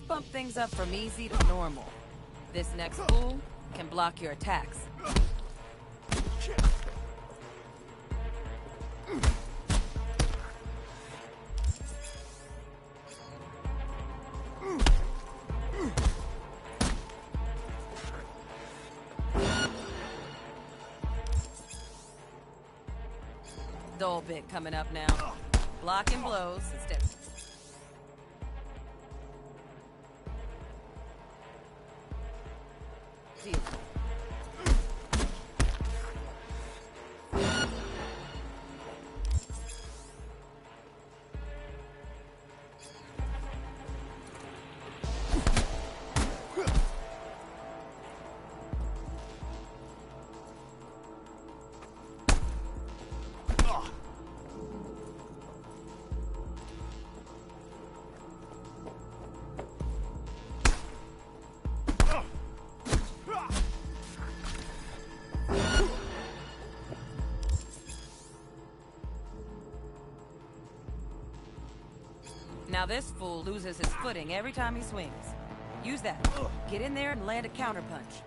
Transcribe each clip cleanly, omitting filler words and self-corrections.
bump things up from easy to normal. This next fool can block your attacks. Dull bit coming up now. Blocking blows instead. Deal. Now this fool loses his footing every time he swings. Use that. Get in there and land a counterpunch.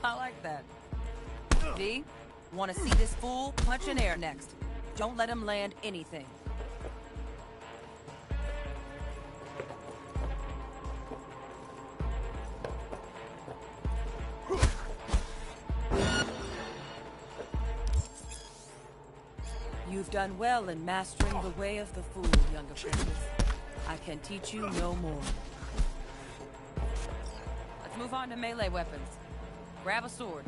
I like that. V, want to see this fool punch in air next. Don't let him land anything. You've done well in mastering the way of the fool, young apprentice. I can teach you no more. Let's move on to melee weapons. Grab a sword.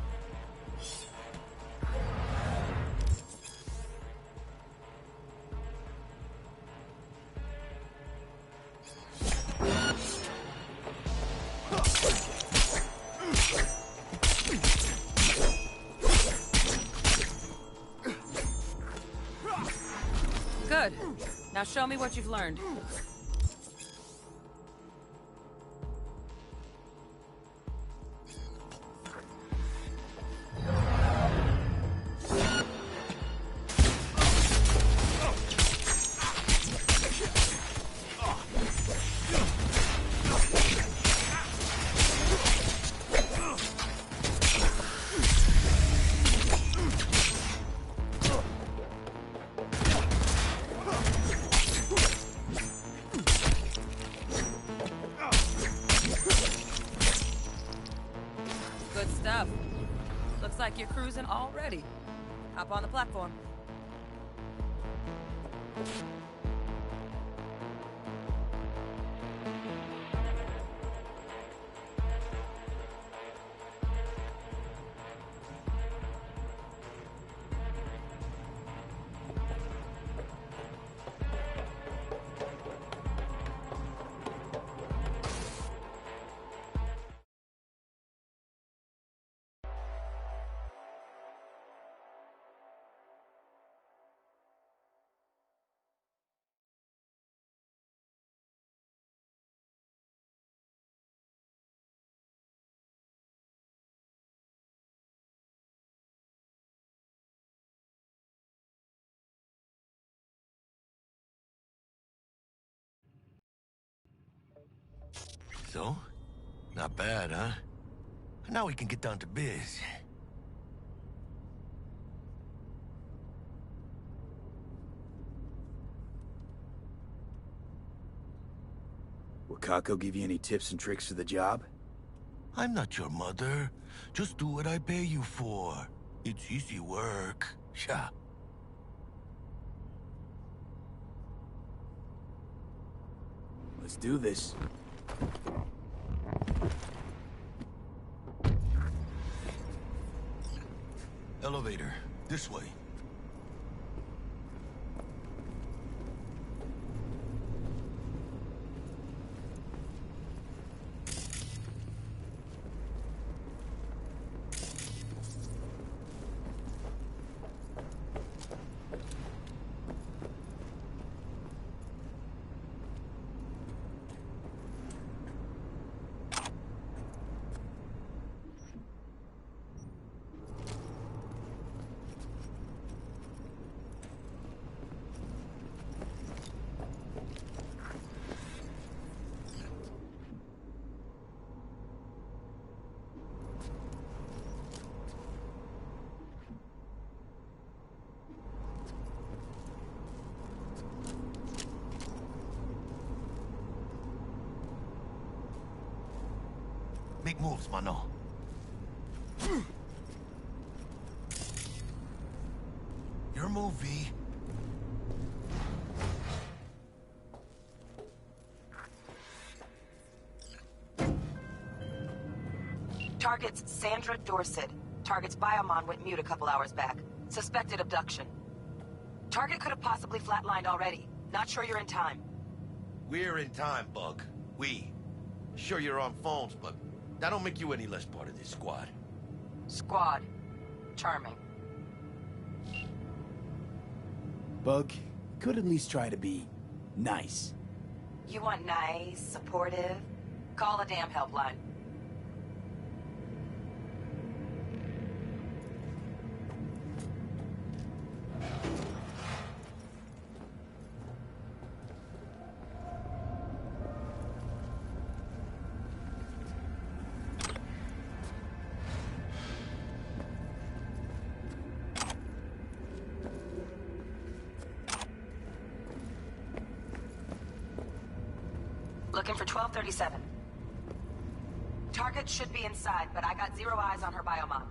Good. Now show me what you've learned. Good stuff. Looks like you're cruising already. Hop on the platform. So? Not bad, huh? Now we can get down to biz. Will Kako give you any tips and tricks for the job? I'm not your mother. Just do what I pay you for. It's easy work. Yeah. Let's do this. Elevator. This way. Make moves, mano. Your move, V. Target's Sandra Dorset. Target's biomon went mute a couple hours back. Suspected abduction. Target could have possibly flatlined already. Not sure you're in time. We're in time, Bug. We. Sure you're on phones, but that don't make you any less part of this squad. Squad. Charming. Bug, could at least try to be nice. You want nice, supportive? Call a damn helpline. Looking for 1237. Target should be inside, but I got zero eyes on her biomon.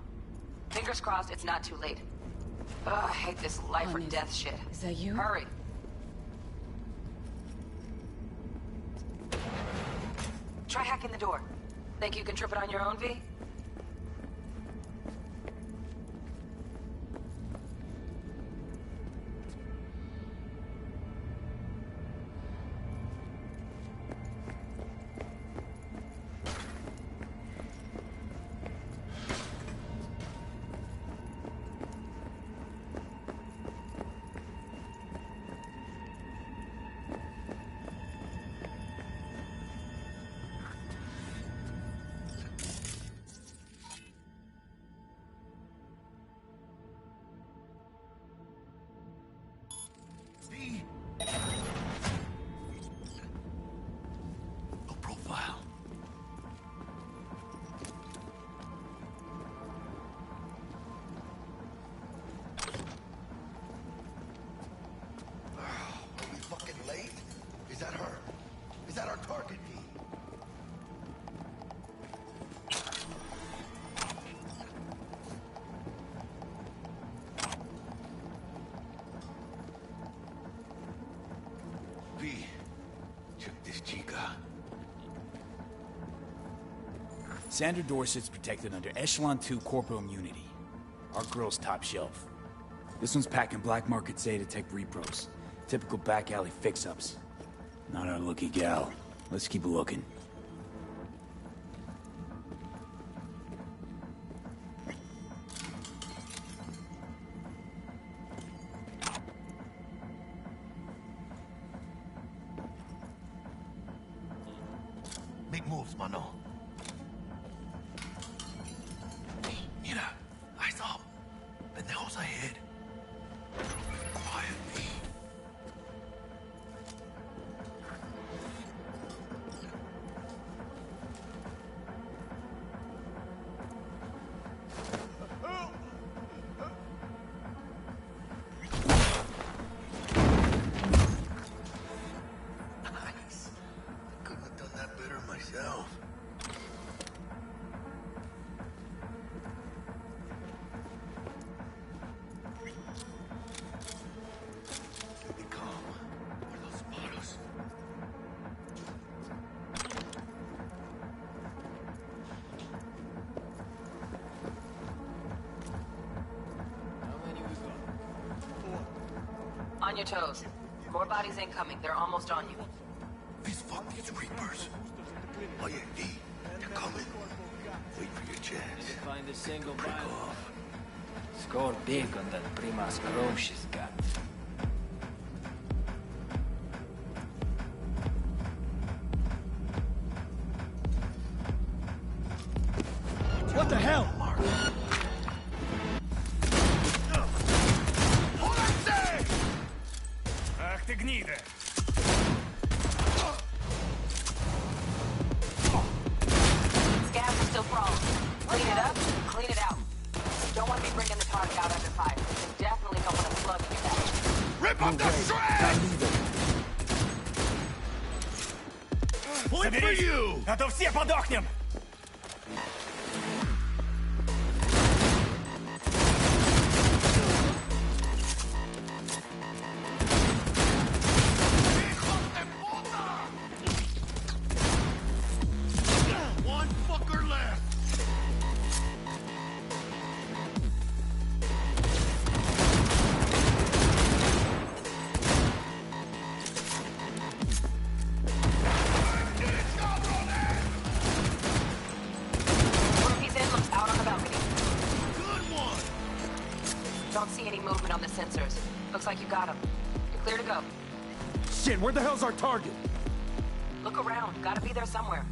Fingers crossed it's not too late. Ugh, I hate this life or death shit. Is that you? Hurry. Try hacking the door. Think you can trip it on your own, V? No profile. Are we fucking late? Is that her? Is that our target, V? V, check this chica. Sandra Dorset's protected under Echelon 2 corporal immunity. Our girl's top shelf. This one's packing black market Zeta Tech repros. Typical back alley fix-ups. Not our lucky gal. Let's keep looking. Make moves, mano. Hey, mira. Eyes up. Pendejos ahead. Quietly. Nice. I couldn't have done that better myself. Here they come. Where those spotters? On your toes. More bodies incoming. They're almost on you. These fucking reapers. Oh yeah, D. They're coming. Wait for your chance. Find a single Break vial. off. Score big on that Primas Grove she's got. What the hell? Ах ты гнида! Scabs are still prone. Clean it up, clean it out. Don't want to be bringing the target out under fire. And definitely don't want to slug in your back. Rip up the shred! Point for Соберись, you! а то все подохнем! Don't see any movement on the sensors. Looks like you got them. You're clear to go. Shit, where the hell's our target? Look around. Gotta be there somewhere.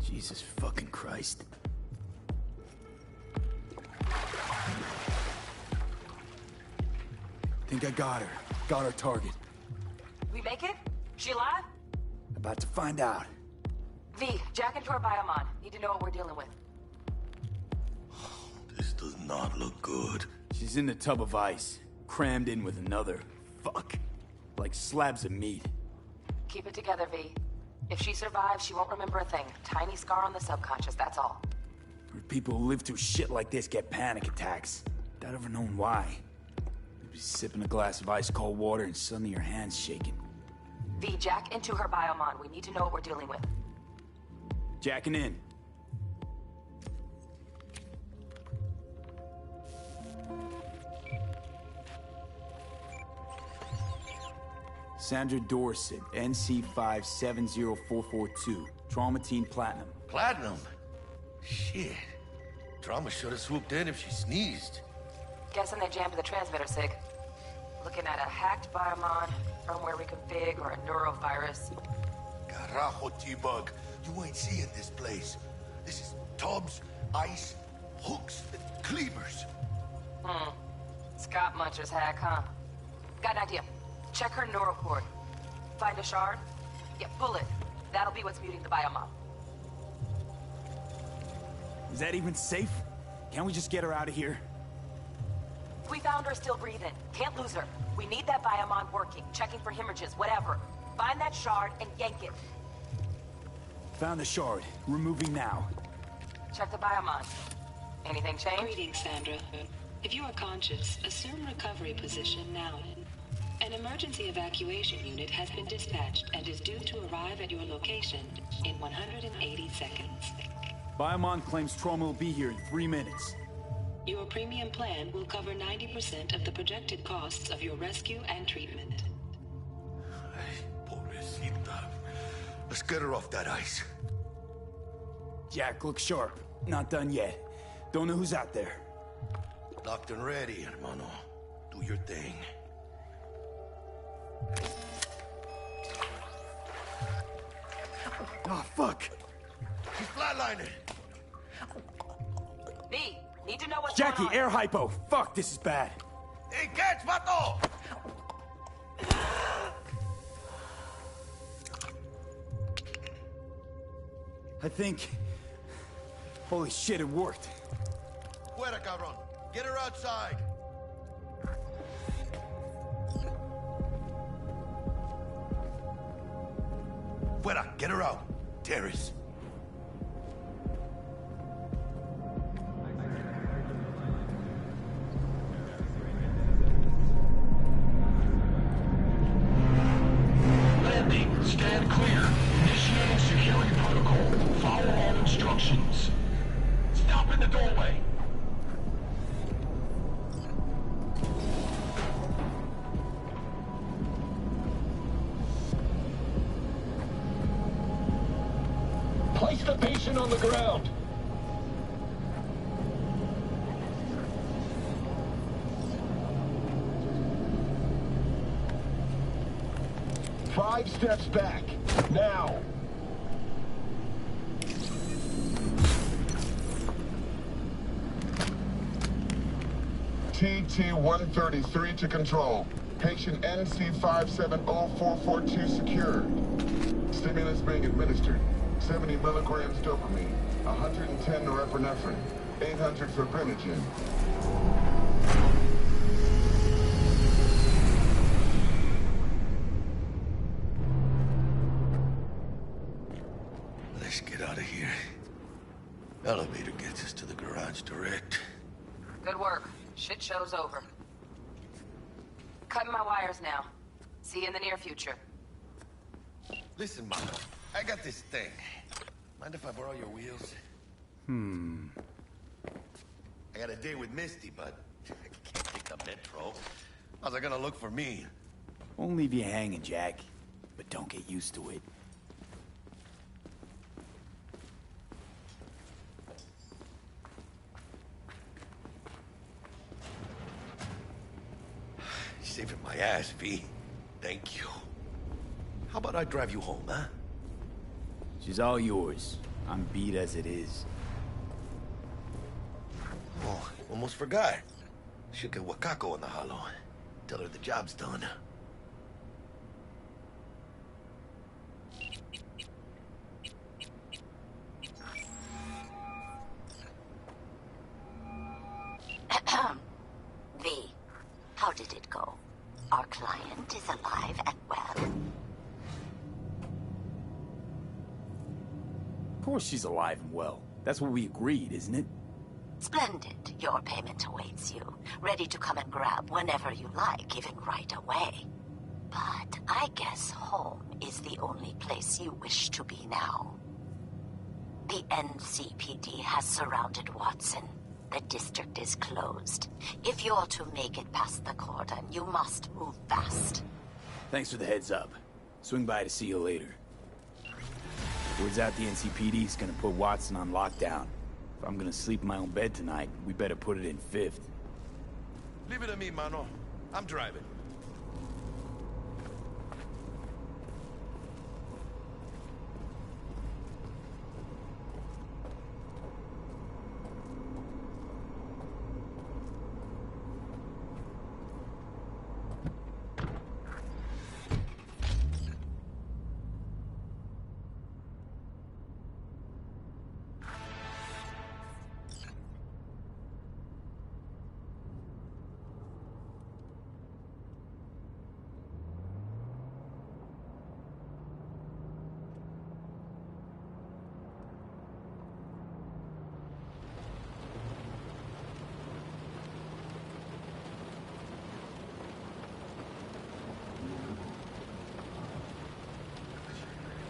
Jesus fucking Christ. Think I got her. Got our target. We make it? She alive? About to find out. V, jack into her biomon. Need to know what we're dealing with. This does not look good. She's in the tub of ice, crammed in with another. Fuck. Like slabs of meat. Keep it together, V. If she survives, she won't remember a thing. Tiny scar on the subconscious, that's all. Heard people who live through shit like this get panic attacks. Without ever knowing why. Maybe sipping a glass of ice-cold water and suddenly your hand's shaking. V, jack into her biomon. We need to know what we're dealing with. Jacking in. Sandra Dorset, NC570442. Traumatine Platinum. Platinum? Shit. Drama should have swooped in if she sneezed. Guessing they jammed the transmitter, Sig. Looking at a hacked biomon, firmware reconfig, or a neurovirus. Carajo, T-Bug. You ain't seeing this place. This is tubs, ice, hooks, and cleavers. Scott Muncher's hack, huh? Got an idea. Check her neural cord. Find a shard? Yeah, pull it. That'll be what's muting the biomon. Is that even safe? Can't we just get her out of here? We found her still breathing. Can't lose her. We need that biomon working, checking for hemorrhages, whatever. Find that shard and yank it. Found the shard. Removing now. Check the biomon. Anything change? Greetings, Sandra. If you are conscious, assume recovery position now. An emergency evacuation unit has been dispatched and is due to arrive at your location in 180 seconds. Biomon claims trauma will be here in 3 minutes. Your premium plan will cover 90% of the projected costs of your rescue and treatment. Ay, pobrecita. Let's get her off that ice. Jack, look sharp. Not done yet. Don't know who's out there. Locked and ready, hermano. Do your thing. Oh, fuck. She's flatlining. V, Need to know what's Jackie, going on. air hypo. Fuck, this is bad. Hey, catch, vato! I think... Holy shit, it worked. Fuera, cabrón. Get her outside. Fuera, get her out. Terrace. Landing. Stand clear. Initiating security protocol. Follow all instructions. Stop in the doorway. Place the patient on the ground. Five steps back. Now. TT-133 to control. Patient NC570442 secured. Stimulus being administered. 70 milligrams dopamine, 110 norepinephrine, 800 fibrinogen. Let's get out of here. Elevator gets us to the garage direct. Good work. Shit show's over. Cutting my wires now. See you in the near future. Listen, Mama, I got this thing. Mind if I borrow your wheels? I got a date with Misty, but I can't take the metro. How's it gonna look for me? Won't leave you hanging, Jack. But don't get used to it. Saving my ass, V. Thank you. How about I drive you home, huh? She's all yours. I'm beat as it is. Oh, almost forgot. Should get Wakako in the hollow. Tell her the job's done. V, how did it go? Our client is alive and well. Of course she's alive and well. That's what we agreed, isn't it? Splendid. Your payment awaits you, ready to come and grab whenever you like, even right away. But I guess home is the only place you wish to be now. The NCPD has surrounded Watson. The district is closed. If you're to make it past the cordon, you must move fast. Thanks for the heads up. Swing by to see you later. Word's out the NCPD's gonna put Watson on lockdown. If I'm gonna sleep in my own bed tonight, we better put it in fifth. Leave it to me, mano. I'm driving.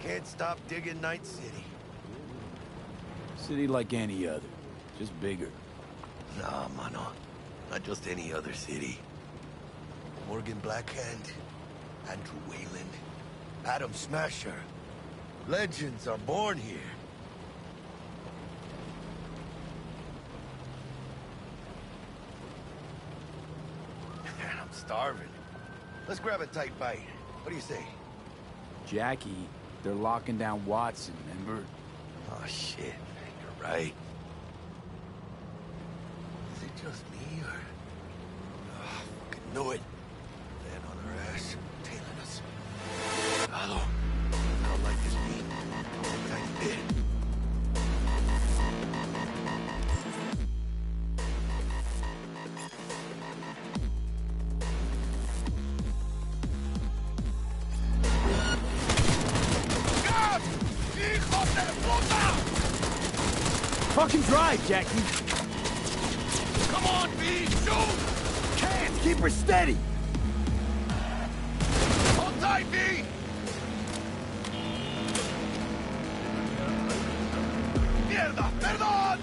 Can't stop digging Night City. City like any other, just bigger. Nah, mano. Not just any other city. Morgan Blackhand, Andrew Wayland, Adam Smasher. Legends are born here. Man, I'm starving. Let's grab a tight bite. What do you say? Jackie, they're locking down Watson, remember? Oh, shit. You're right. just me, or... Oh, fucking knew it. Man on our ass, tailing us. Hello. I don't like this beat. Tiny bit. Fucking drive, Jackie! Come on, B! Shoot! Can't! Keep her steady! Hold tight, B! Mierda! Perdón!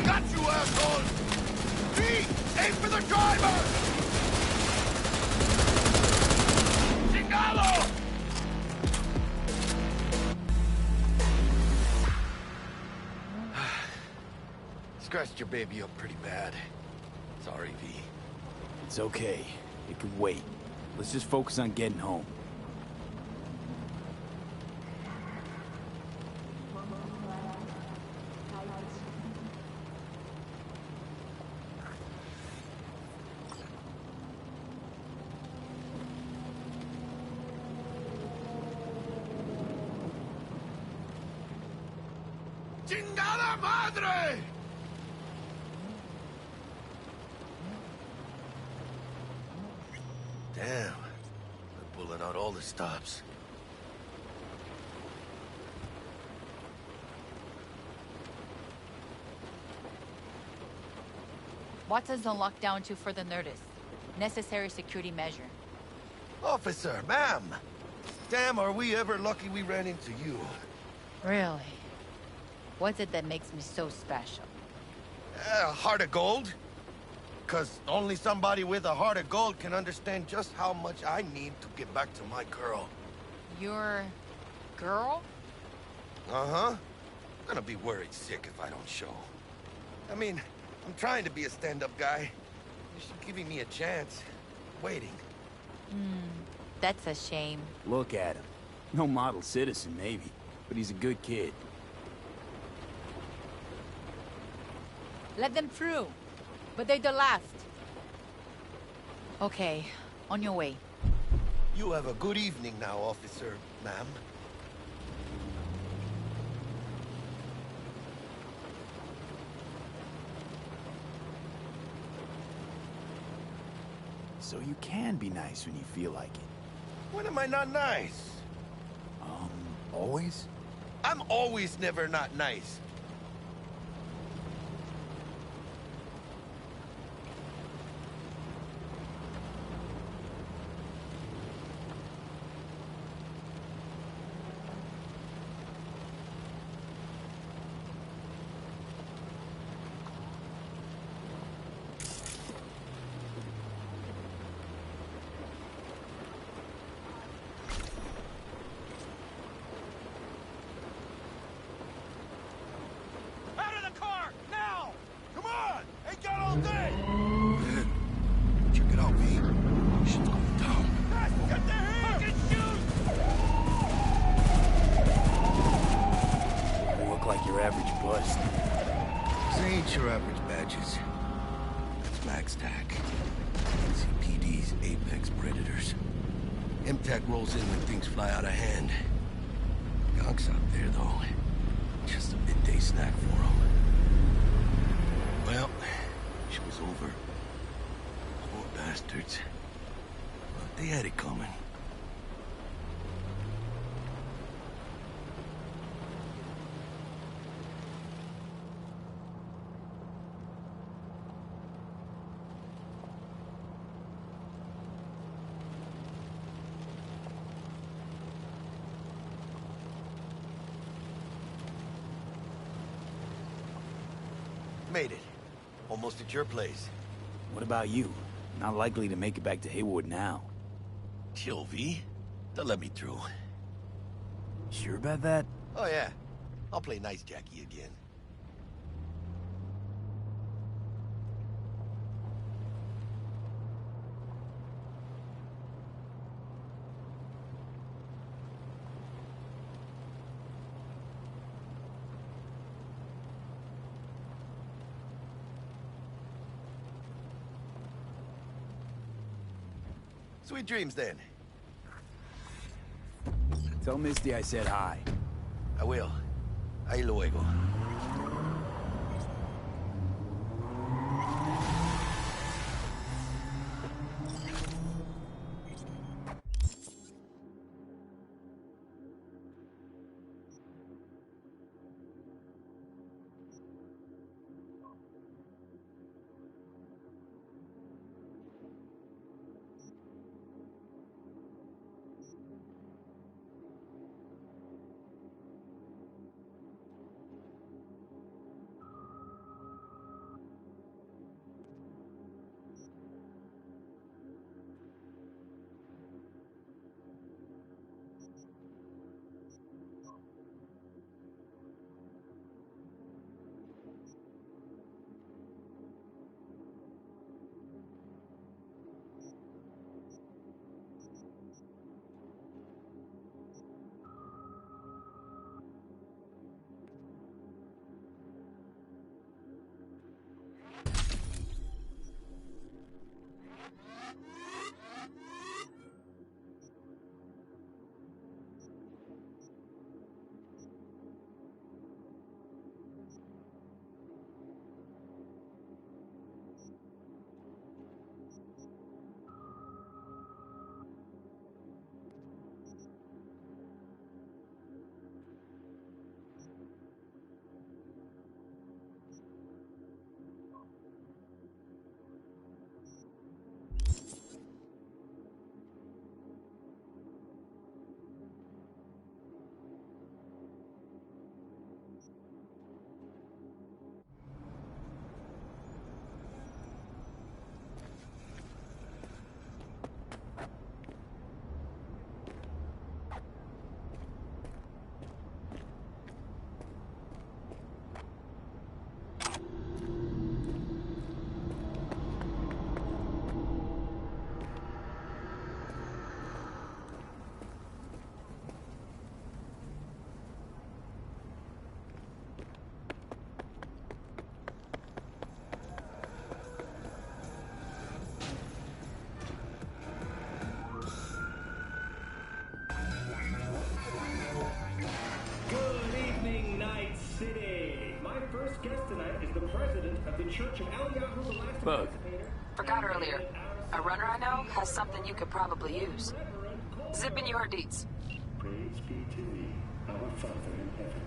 Got you, asshole! B! Aim for the driver! Chingado! Scratched your baby up pretty bad. Sorry, V. It's okay. It can wait. Let's just focus on getting home. ¡Chingada madre! Damn. They're pulling out all the stops. Watson's on lockdown to further notice. Necessary security measure. Officer, ma'am! Damn, are we ever lucky we ran into you. Really? What's it that makes me so special? Heart of gold? 'Cause only somebody with a heart of gold can understand just how much I need to get back to my girl. Your... girl? Uh-huh. I'm gonna be worried sick if I don't show. I mean, I'm trying to be a stand-up guy. You should giving me a chance. Waiting. That's a shame. Look at him. No model citizen, maybe, but he's a good kid. Let them through. But they're the last. Okay, on your way. You have a good evening now, officer, ma'am. So you can be nice when you feel like it. When am I not nice? Always? I'm always never not nice. Check it out, V. Shit's going down. Get the fucking shoot! You look like your average bust. This ain't your average badges. It's Max Tac. CPD's apex predators. MTAC rolls in when things fly out of hand. Yonk's out there, though. Just a midday snack for him. Well, it was over. Poor bastards. But they had it coming. Made it. Almost at your place. What about you? Not likely to make it back to Haywood now. Chill, V. They'll let me through. Sure about that? Oh, yeah. I'll play nice Jackie again. Sweet dreams, then. Tell Misty I said hi. I will. Ahí luego. Church of Eliyahu, the last Bug. Forgot earlier. A runner I know has something you could probably use. Zip in your deets. Praise be to thee, our Father in heaven.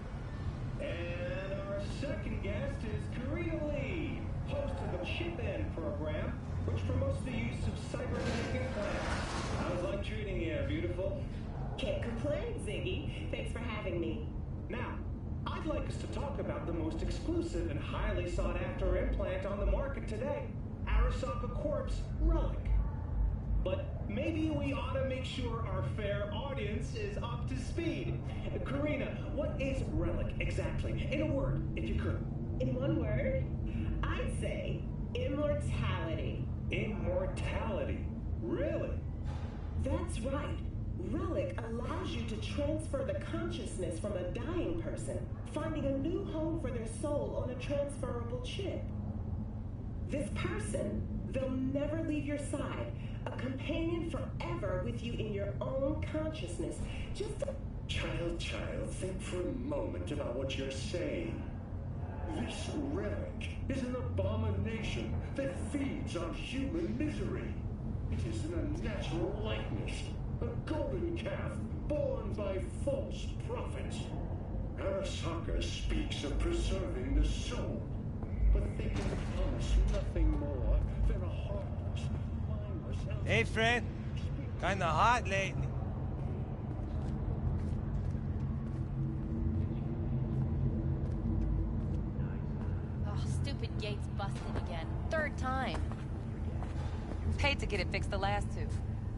And our second guest is Karina Lee, host of the Chip In program, which promotes the use of Cyberpunk implants. How's life treating you, beautiful? Can't complain, Ziggy. Thanks for having me. Now, I'd like us to talk about the most exclusive and highly sought-after implant on the market today, Arasaka Corp's Relic. But maybe we ought to make sure our fair audience is up to speed. Karina, what is Relic exactly? In a word, if you could. In one word, I'd say immortality. Immortality? Really? That's right. Relic allows you to transfer the consciousness from a dying person, finding a new home for their soul on a transferable chip. This person, they'll never leave your side, a companion forever with you in your own consciousness. Just a... Child, think for a moment about what you're saying. This relic is an abomination that feeds on human misery. It is an unnatural likeness. A golden calf born by false prophets. Arasaka speaks of preserving the soul, but they can promise nothing more than a heartless, mindless... Hey, friend. Kinda hot lately. Oh, stupid gate's busted again. Third time. Paid to get it fixed the last two.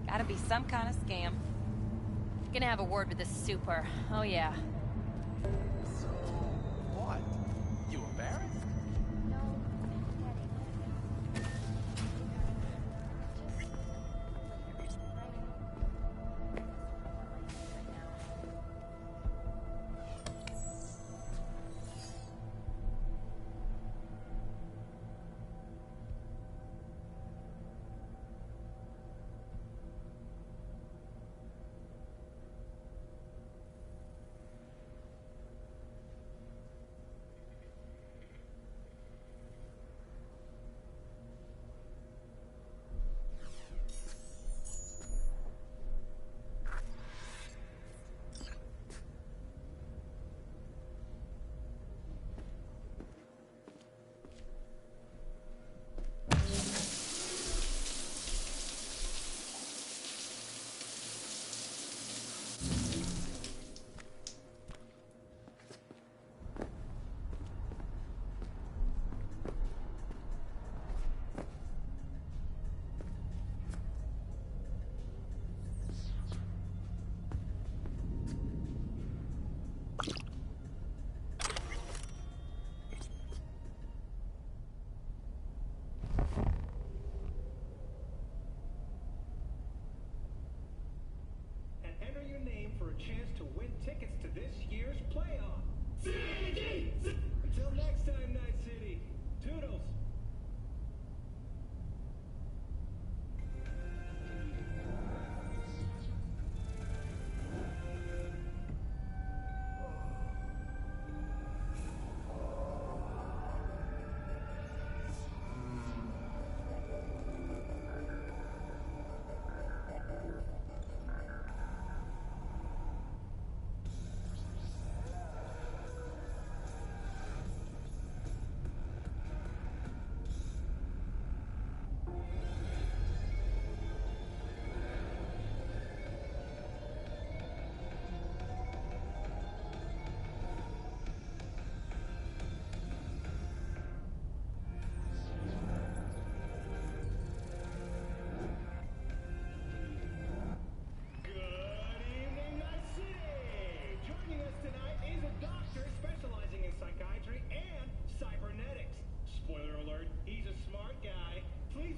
Gotta be some kind of scam. Gonna have a word with this super. Oh, yeah. So, what? You embarrassed? No.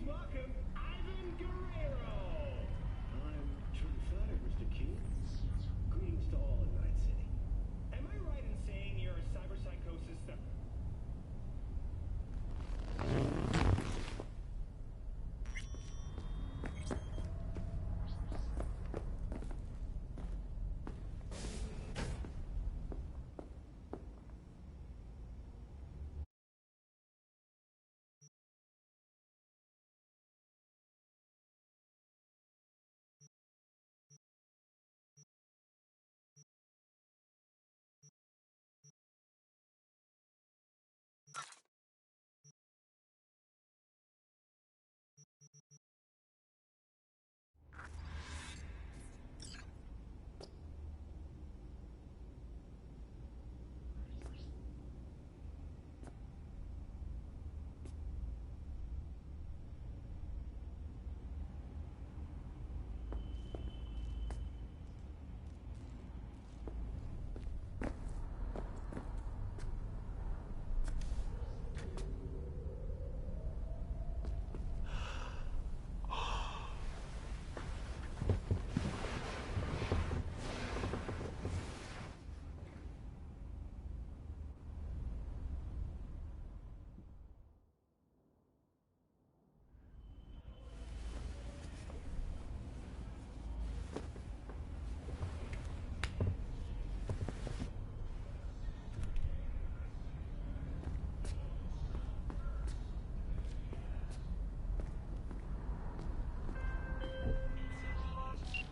welcome Ivan Guerrero. I'm truly flattered, Mr. King. Greetings to all in Night City. Am I right in saying you're a cyberpsychosis that...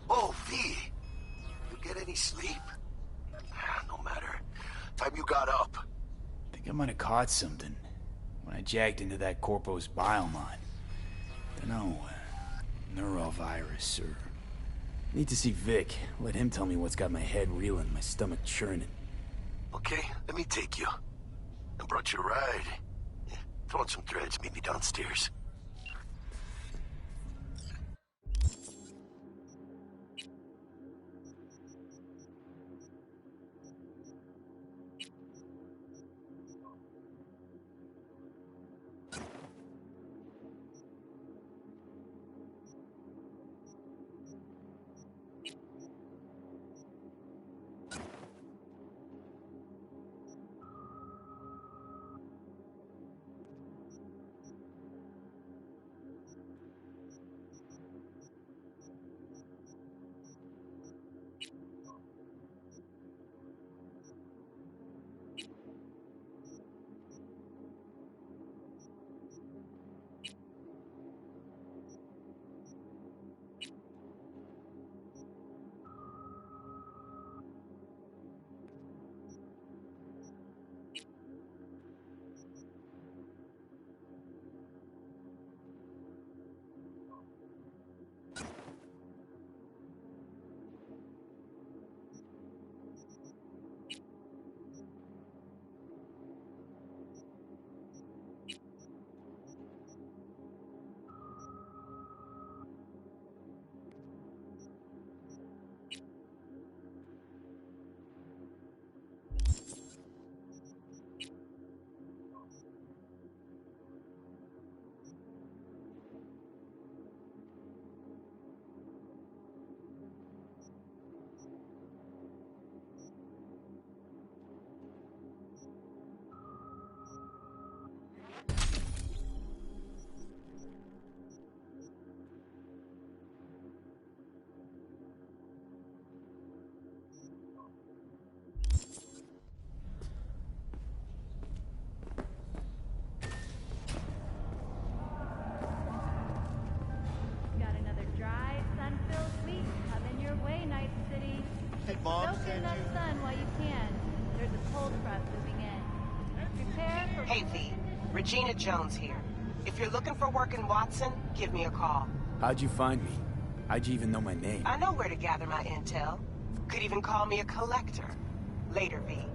Oh, V! You get any sleep? No matter. Time you got up. I think I might have caught something when I jacked into that Corpo's biomon. Dunno, neurovirus or... Need to see Vic. Let him tell me what's got my head reeling, my stomach churning. Okay, let me take you. I brought you a ride. Yeah, throw on some threads, meet me downstairs. Mom sent that you? sun while you can. There's a cold front moving in. Prepare for... Hey, V. Regina Jones here. If you're looking for work in Watson, give me a call. How'd you find me? How'd you even know my name? I know where to gather my intel. Could even call me a collector. Later, V.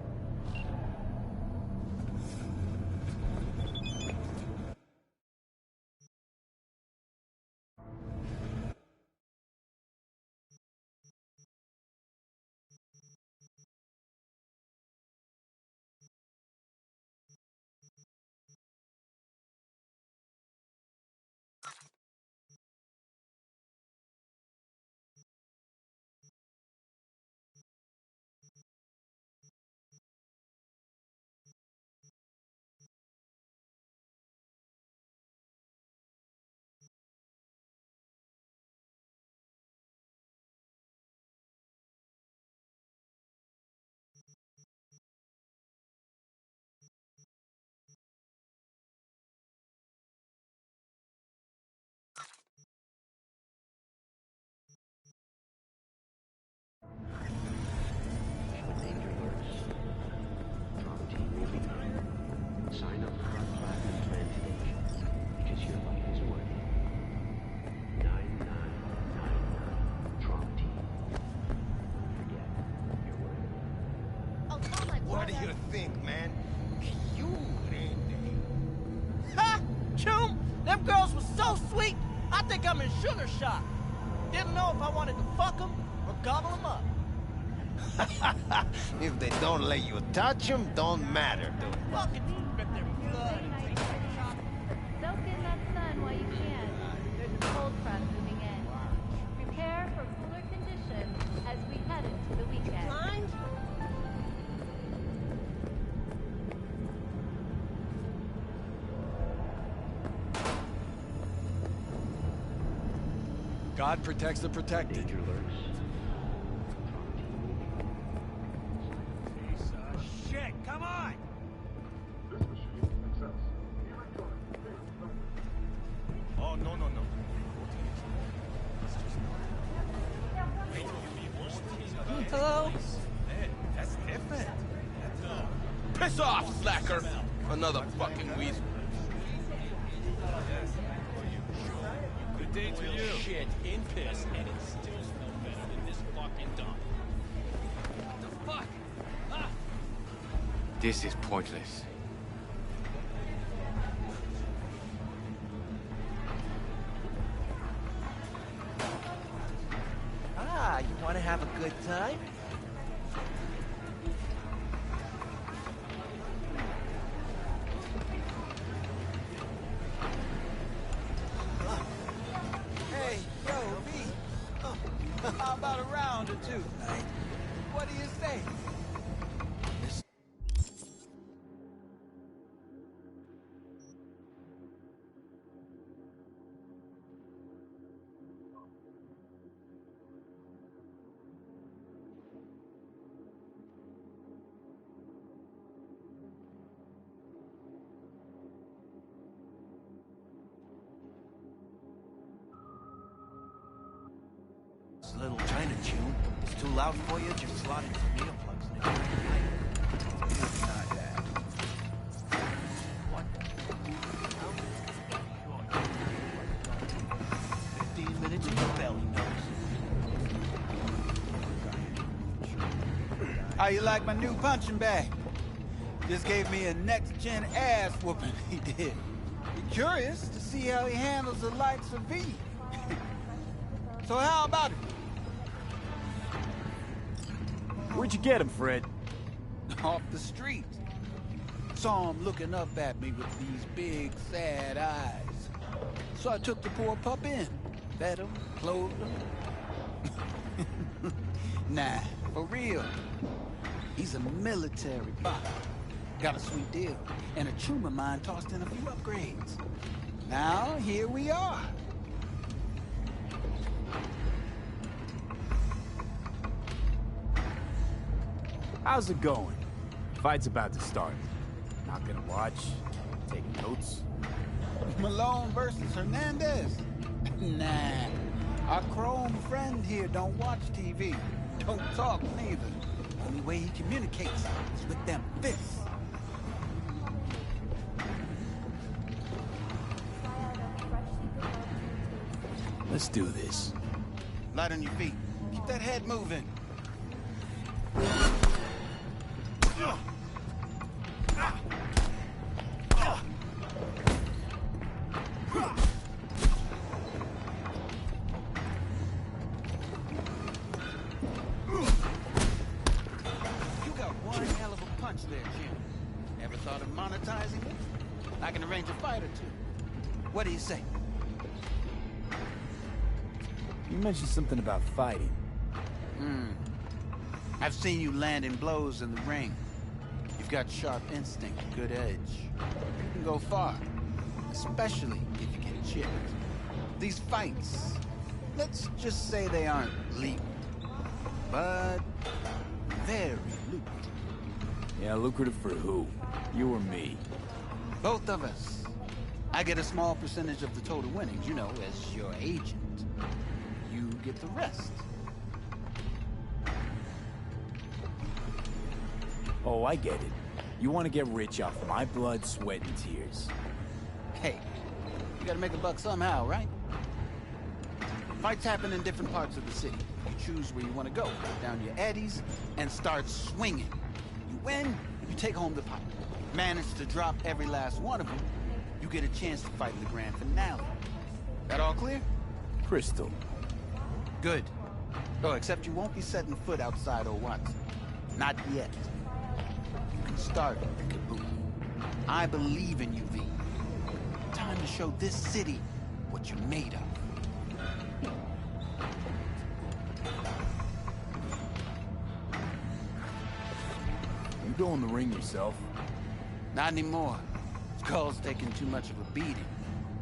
Them girls were so sweet, I think I'm in sugar shock. Didn't know if I wanted to fuck them or gobble them up. If they don't let you touch them, don't matter, dude. Fucking rip their blood and take their shot. Soak in that sun while you can. There's a cold front moving in. Prepare for cooler conditions as we head into the weekend. Blind? God protects the protected. Danger alerts. Shit, come on! Oh, no, no, no. Hello? Hey, that's different. Piss off, slacker! Another fucking weasel. Good day to you. Shit in piss, and it still smells better than this fucking dump. What the fuck? Ah! This is pointless. Ah, you want to have a good time? Hey, yo, V. How about a round or two? What do you say? This little China tune is too loud for you. Just slot in some earplugs and it's not that. What? 15 minutes in your belly knows. How you like my new punching bag? Just gave me a next-gen ass whooping, he did. Be curious to see how he handles the likes of V. So how about it? Where'd you get him, Fred? Off the street. Saw him looking up at me with these big, sad eyes. So I took the poor pup in. Fed him, clothed him. Nah, for real. He's a military bot. Got a sweet deal, and a tumor mine tossed in a few upgrades. Now, here we are. How's it going? Fight's about to start. Not gonna watch? Take notes? Malone versus Hernandez? Nah. Our chrome friend here don't watch TV. Don't talk neither. Only way he communicates is with them fists. Let's do this. Light on your feet. Keep that head moving. You got one hell of a punch there, Jim. Ever thought of monetizing it? I can arrange a fight or two. What do you say? You mentioned something about fighting. I've seen you landing blows in the ring. You've got sharp instinct, good edge. You can go far, especially if you get chipped. These fights, let's just say they aren't legal, but very lucrative. Yeah, lucrative for who? You or me? Both of us. I get a small percentage of the total winnings, you know, as your agent. You get the rest. Oh, I get it. You want to get rich off my blood, sweat, and tears. Hey, you gotta make a buck somehow, right? Fights happen in different parts of the city. You choose where you want to go, put down your eddies, and start swinging. You win, you take home the pot. Manage to drop every last one of them, you get a chance to fight in the grand finale. That all clear? Crystal. Good. Oh, except you won't be setting foot outside or what? Not yet. You can start at the caboose. I believe in you, V. Time to show this city what you're made of. You go in the ring yourself? Not anymore. Skull's taking too much of a beating.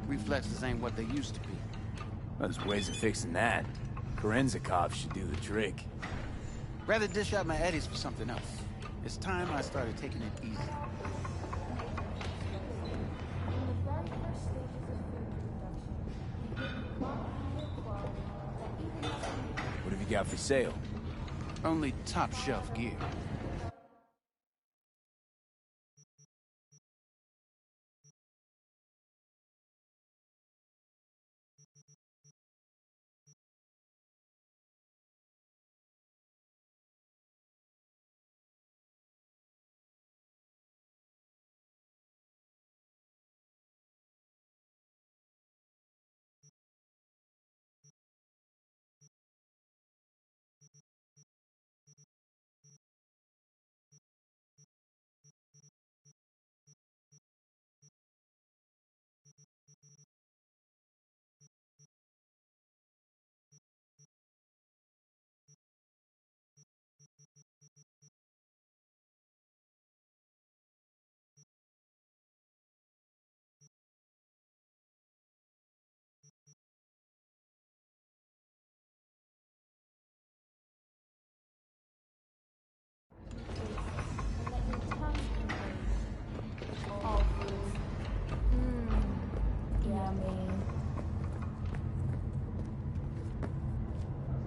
Reflexes ain't what they used to be. Well, there's ways of fixing that. Korenzikov should do the trick. Rather dish out my eddies for something else. It's time I started taking it easy. What have you got for sale? Only top-shelf gear.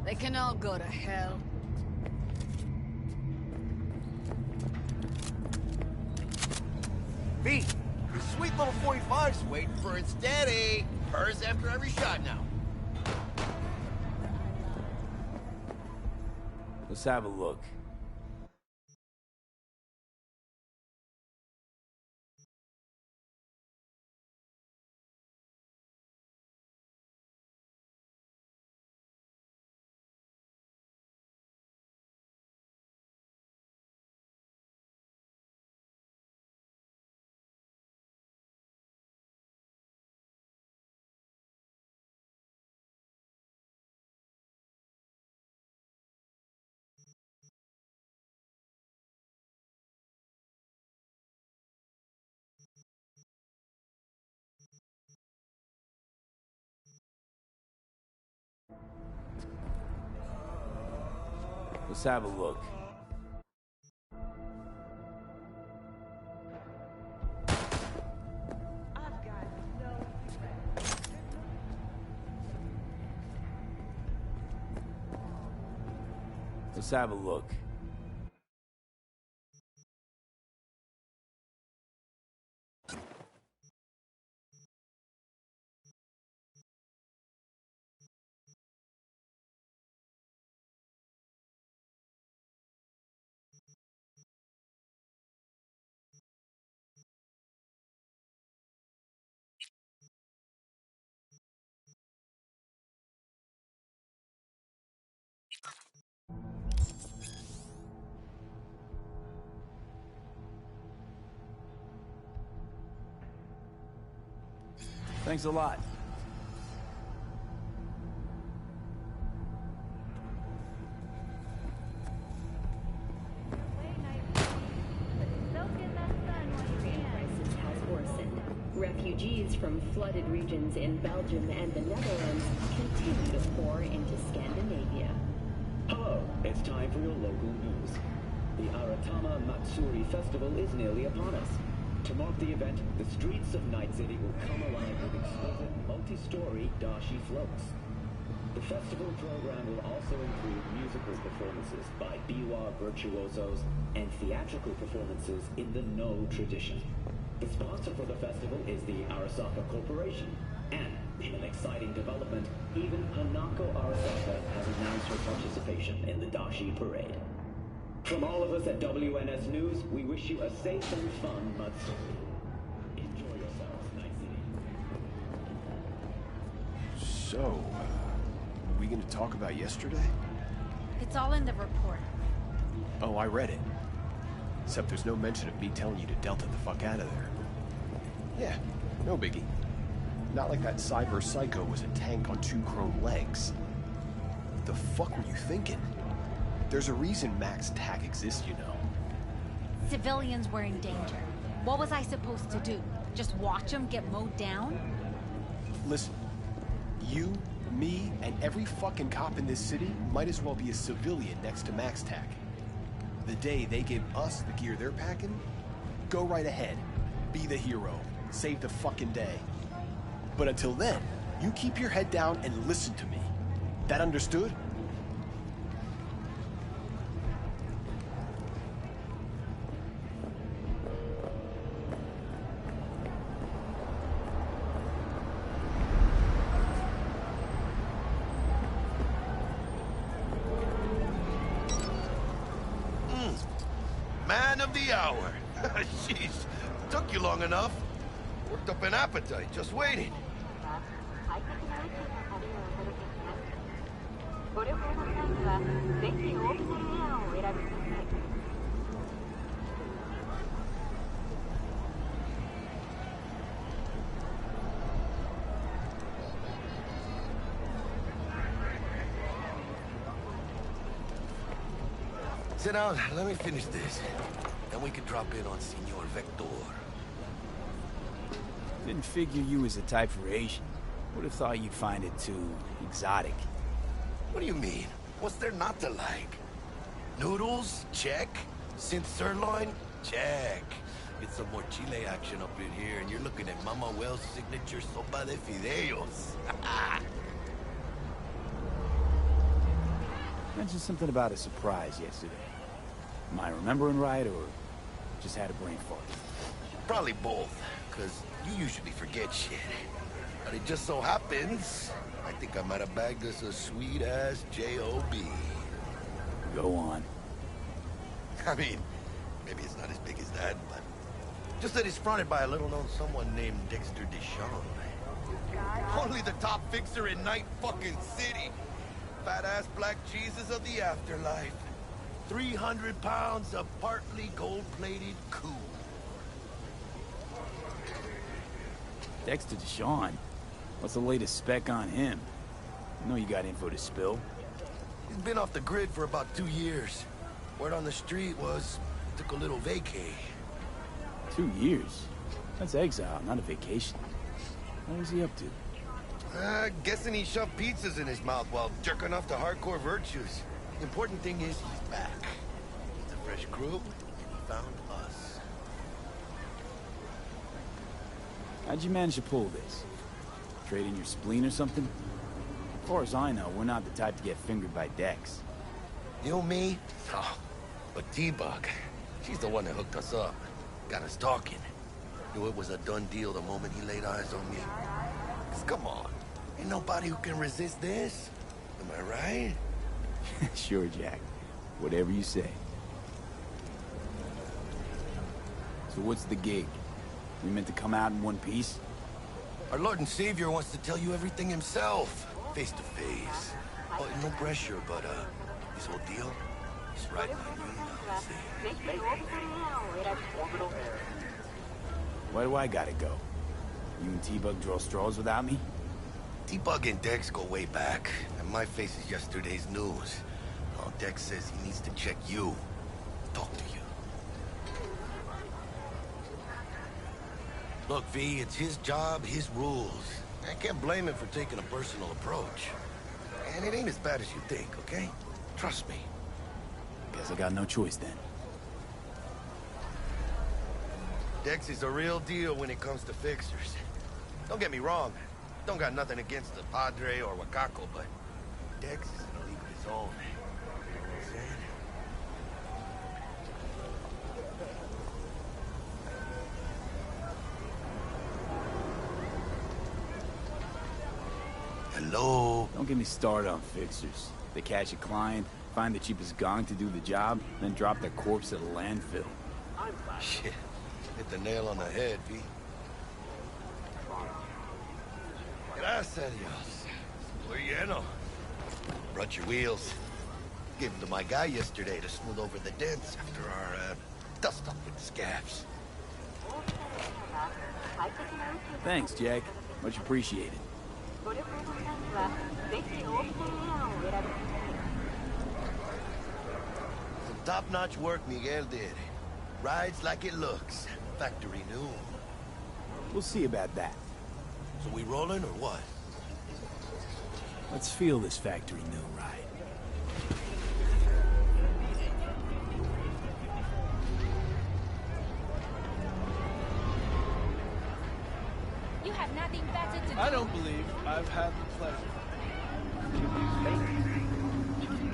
They can all go to hell. V, your sweet little 45's waiting for its daddy. Hers after every shot now. Let's have a look. Let's have a look. Let's have a look. Thanks a lot. Refugees from flooded regions in Belgium and the Netherlands continue to pour into Scandinavia. Hello, it's time for your local news. The Aratama Matsuri Festival is nearly upon us. To mark the event, the streets of Night City will come alive with exquisite multi-story dashi floats. The festival program will also include musical performances by biwa virtuosos and theatrical performances in the No tradition. The sponsor for the festival is the Arasaka Corporation, and in an exciting development, even Hanako Arasaka has announced her participation in the Dashi Parade. From all of us at WNS News, we wish you a safe and fun Matsuri. Enjoy yourselves, Night City. So, we gonna talk about yesterday? It's all in the report. Oh, I read it. Except there's no mention of me telling you to Delta the fuck out of there. Yeah, no biggie. Not like that cyber psycho was a tank on 2 chrome legs. What the fuck were you thinking? There's a reason Max TAC exists, you know. Civilians were in danger. What was I supposed to do? Just watch them get mowed down? Listen, you, me, and every fucking cop in this city might as well be a civilian next to Max TAC. The day they give us the gear they're packing, go right ahead. Be the hero. Save the fucking day. But until then, you keep your head down and listen to me. That understood? Man of the hour. Jeez, took you long enough. Worked up an appetite, just waiting. Sit down, let me finish this. Then we can drop in on Senor Vector. Didn't figure you was the type for Asian. Would have thought you'd find it too exotic. What do you mean? What's there not to like? Noodles? Check. Synth sirloin? Check. Get some more chile action up in here, and you're looking at Mama Wells' signature sopa de fideos. Mentioned something about a surprise yesterday. Am I remembering right, or just had a brain fart? Probably both, because you usually forget shit. But it just so happens, I think I might have bagged us a sweet-ass J.O.B. Go on. I mean, maybe it's not as big as that, but just that it's fronted by a little-known someone named Dexter Deshawn. Only the top fixer in Night fucking City. Fat-ass black Jesus of the afterlife. 300 pounds of partly gold-plated cool. Dexter Deshawn? What's the latest spec on him? I know you got info to spill. He's been off the grid for about 2 years. Word on the street was, took a little vacay. 2 years? That's exile, not a vacation. What was he up to? Guessing he shoved pizzas in his mouth while jerking off to hardcore virtues. The important thing is he's back. It's a fresh crew, and he found us. How'd you manage to pull this? Trade in your spleen or something? As far as I know, we're not the type to get fingered by Dex. You, me? Oh, but T-Bug, she's the one that hooked us up. Got us talking. Knew it was a done deal the moment he laid eyes on me. 'Cause come on, ain't nobody who can resist this. Am I right? Sure, Jack. Whatever you say. So what's the gig? We meant to come out in one piece? Our Lord and Savior wants to tell you everything himself, face to face. Oh, no pressure, but this whole deal is right on you. Where do I gotta go? You and T-Bug draw straws without me? T-Bug and Dex go way back, and my face is yesterday's news. Oh, Dex says he needs to check you. Talk to you. Look, V, it's his job, his rules. I can't blame him for taking a personal approach. And it ain't as bad as you think, okay? Trust me. Guess I got no choice then. Dex is a real deal when it comes to fixers. Don't get me wrong. Don't got nothing against the Padre or Wakako, but Dex is in a league of his own. You know what I'm saying? Hello? Don't get me started on fixers. They catch a client, find the cheapest gong to do the job, then drop their corpse at a landfill. Shit. Hit the nail on the head, V. Gracias a Dios. Bueno. Brought your wheels. Gave them to my guy yesterday to smooth over the dents after our dust up with scabs. Thanks, Jack. Much appreciated. Some top-notch work Miguel did. Rides like it looks. Factory new. We'll see about that. So we rolling or what? Let's feel this factory new ride. You have nothing better to do. I don't believe I've had the pleasure.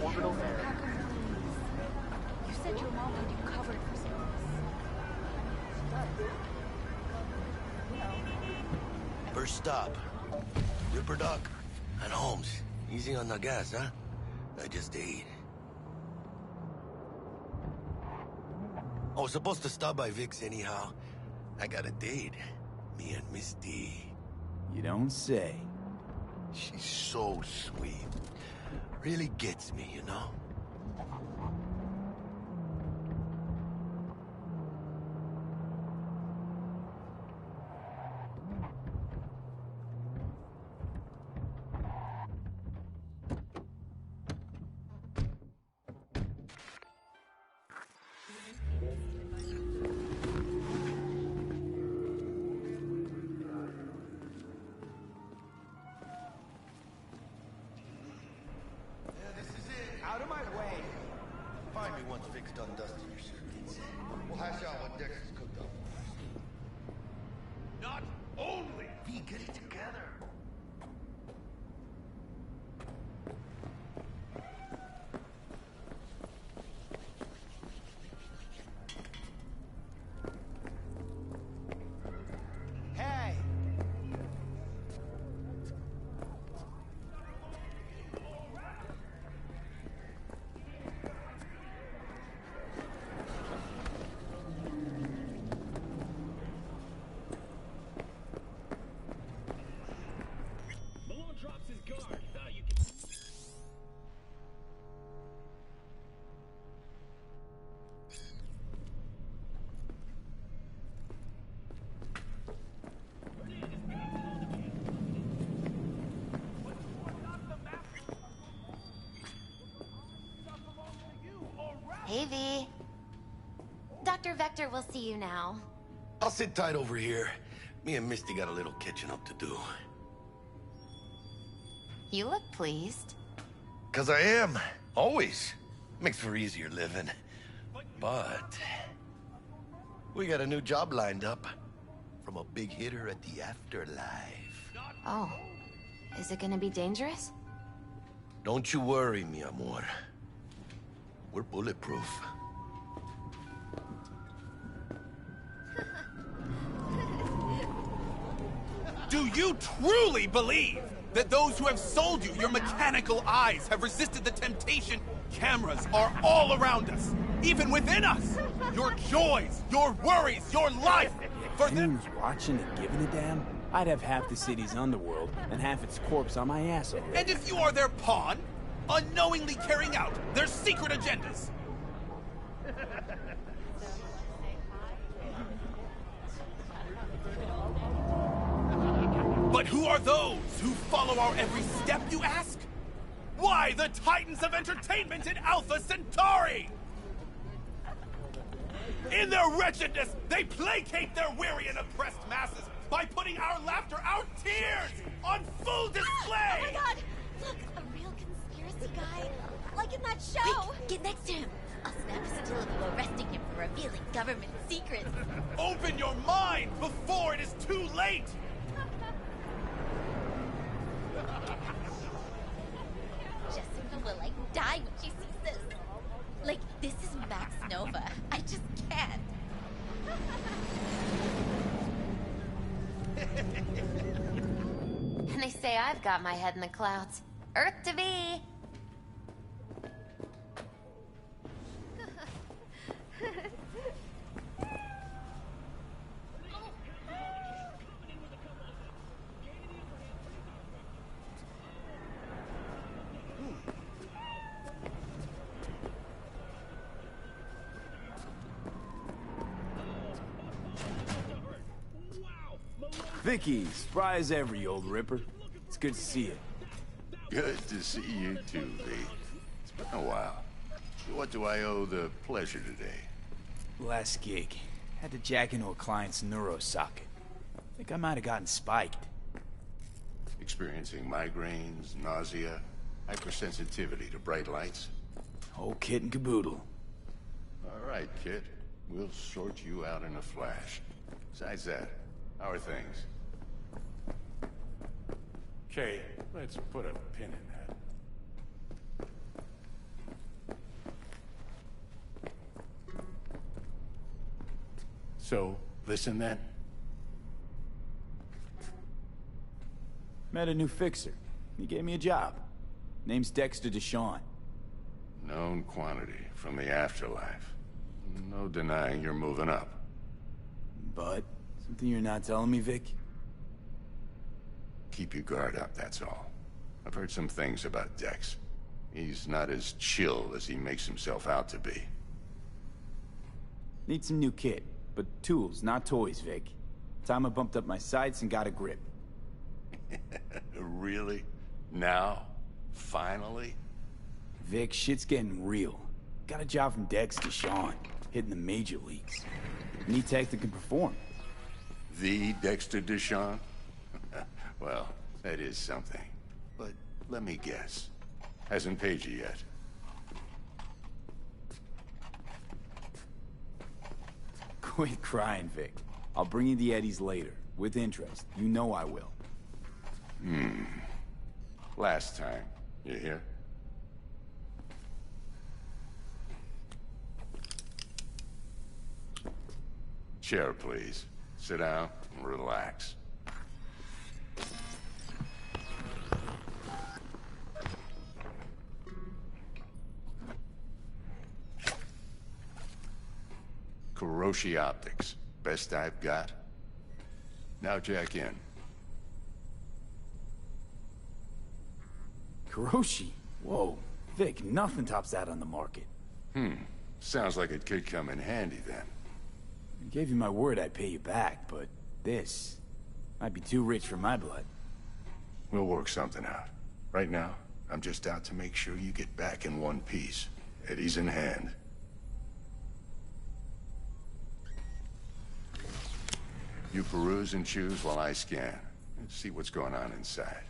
Orbital error. You said your mom had you covered for some First stop. Ripper Doc and Holmes. Easy on the gas, huh? I just ate. I was supposed to stop by Vic's anyhow. I got a date. Me and Miss D. You don't say. She's so sweet. Really gets me, you know? Out of my way. Find me once Vic's done dusting your circuits. We'll hash out what Dex has cooked up. Not only V, get it together. Hey! Malone drops his guard. You can... Hey, V. Dr. Vector will see you now. I'll sit tight over here. Me and Misty got a little catching up to do. You look pleased. 'Cause I am. Always. Makes for easier living. But... we got a new job lined up. From a big hitter at the afterlife. Oh. Is it gonna be dangerous? Don't you worry, mi amor. We're bulletproof. Do you truly believe that those who have sold you your mechanical eyes have resisted the temptation? Cameras are all around us, even within us. Your joys, your worries, your life. If anyone was watching and giving a damn, I'd have half the city's underworld and half its corpse on my ass already. And if you are their pawn, unknowingly carrying out their secret agendas. But who are those who follow our every step, you ask? Why, the titans of entertainment in Alpha Centauri! In their wretchedness, they placate their weary and oppressed masses by putting our laughter, our tears, on full display! Oh my god! Look, a real conspiracy guy. Like in that show! Quick, get next to him. I'll snap a still of you arresting him for revealing government secrets. Open your mind before it is too late! Jessica will, like, die when she sees this. Like, this is Max Nova. I just can't. And they say I've got my head in the clouds. Earth to be. Vicky, spry as ever, you old ripper. It's good to see you. Good to see you too, V. It's been a while. What do I owe the pleasure today? Last gig. Had to jack into a client's neuro socket. Think I might have gotten spiked. Experiencing migraines, nausea, hypersensitivity to bright lights? Whole kit and caboodle. All right, kid. We'll sort you out in a flash. Besides that, how are things? Okay, let's put a pin in that. So, listen then. Met a new fixer. He gave me a job. Name's Dexter Deshawn. Known quantity from the afterlife. No denying you're moving up. But, something you're not telling me, Vic? Keep your guard up, that's all. I've heard some things about Dex. He's not as chill as he makes himself out to be. Need some new kit, but tools, not toys, Vic. Time I bumped up my sights and got a grip. Really? Now? Finally? Vic, shit's getting real. Got a job from Dex Deshawn, hitting the major leagues. Need tech that can perform. The Dexter Deshawn? Well, that is something. But let me guess. Hasn't paid you yet. Quit crying, Vic. I'll bring you the eddies later, with interest. You know I will. Last time. You hear? Chair, please. Sit down and relax. Kuroshi Optics. Best I've got. Now jack in. Kuroshi? Whoa. Vic, nothing tops that on the market. Sounds like it could come in handy then. I gave you my word I'd pay you back, but this might be too rich for my blood. We'll work something out. Right now, I'm just out to make sure you get back in one piece. Eddie's in hand. You peruse and choose while I scan. And see what's going on inside.